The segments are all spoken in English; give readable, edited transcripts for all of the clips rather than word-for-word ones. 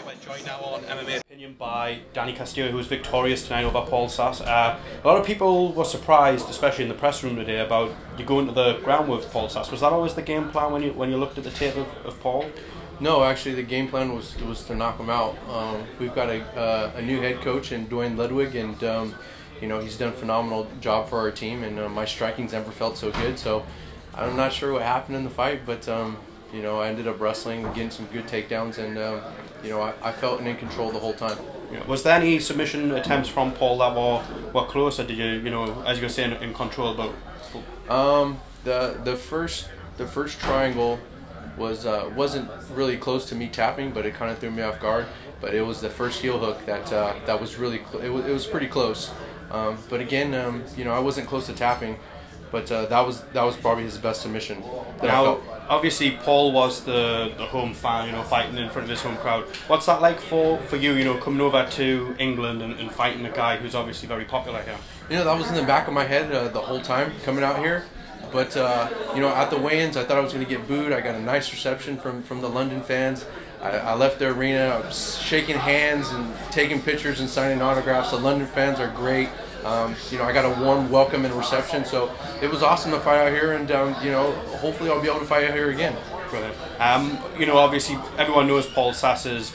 Okay, we're joined now on MMA Opinion by Danny Castillo, who was victorious tonight over Paul Sass. A lot of people were surprised, especially in the press room today, about you going to the ground with Paul Sass. Was that always the game plan when you looked at the tape of Paul? No, actually, the game plan was to knock him out. We've got a new head coach in Dwayne Ludwig, and he's done a phenomenal job for our team. And my striking's never felt so good. So I'm not sure what happened in the fight, but I ended up wrestling, getting some good takedowns, and I felt in control the whole time. Was there any submission attempts from Paul that were close, or did you, as you were saying, in control? The first triangle wasn't really close to me tapping, but it kind of threw me off guard. But it was the first heel hook that was really it was pretty close. But again, I wasn't close to tapping, but that was probably his best submission. Now, obviously, Paul was the home fan, fighting in front of his home crowd. What's that like for you, coming over to England and fighting a guy who's obviously very popular here? That was in the back of my head the whole time coming out here. But, at the weigh-ins, I thought I was going to get booed. I got a nice reception from the London fans. I left the arena, I was shaking hands and taking pictures and signing autographs. The London fans are great. I got a warm welcome and reception, so it was awesome to fight out here, and hopefully I'll be able to fight out here again. Brilliant. Obviously everyone knows Paul Sass's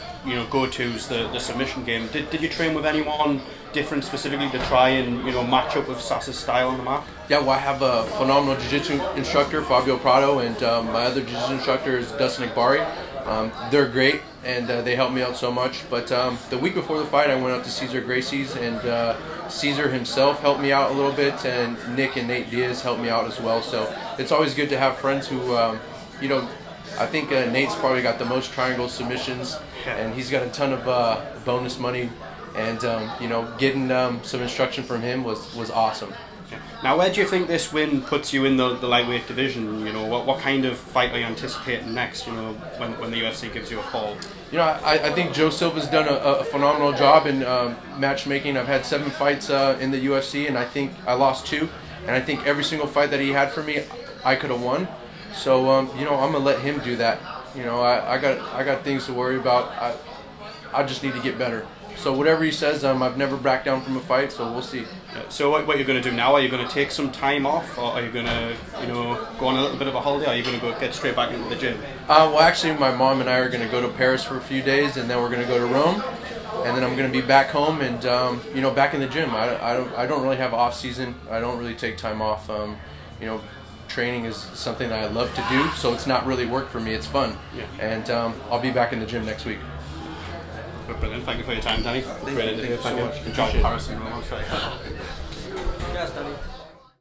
go-to's the submission game. Did you train with anyone different specifically to try and match up with Sass's style on the mat? Yeah, well, I have a phenomenal jiu-jitsu instructor, Fabio Prado, and my other jiu-jitsu instructor is Dustin Akbari. They're great, and they helped me out so much. But the week before the fight, I went out to Cesar Gracie's, and Cesar himself helped me out a little bit, and Nick and Nate Diaz helped me out as well. So it's always good to have friends who, I think Nate's probably got the most triangle submissions, and he's got a ton of bonus money, and getting some instruction from him was awesome. Now, where do you think this win puts you in the lightweight division? What kind of fight are you anticipating next? When the UFC gives you a call. I think Joe Silva's done a phenomenal job in matchmaking. I've had 7 fights in the UFC, and I think I lost 2. And I think every single fight that he had for me, I could have won. So I'm gonna let him do that. I got things to worry about. I just need to get better. So whatever he says, I've never backed down from a fight, so we'll see. So what you're going to do now? Are you going to take some time off, or are you going to, go on a little bit of a holiday? Or are you going to go get straight back into the gym? Well, actually, my mom and I are going to go to Paris for a few days, and then we're going to go to Rome, and then I'm going to be back home and back in the gym. I don't really have off season. I don't really take time off. Training is something that I love to do, so it's not really work for me. It's fun, and I'll be back in the gym next week. Brilliant. Thank you for your time, Danny. Thank you so much. Enjoy Paris and Rome.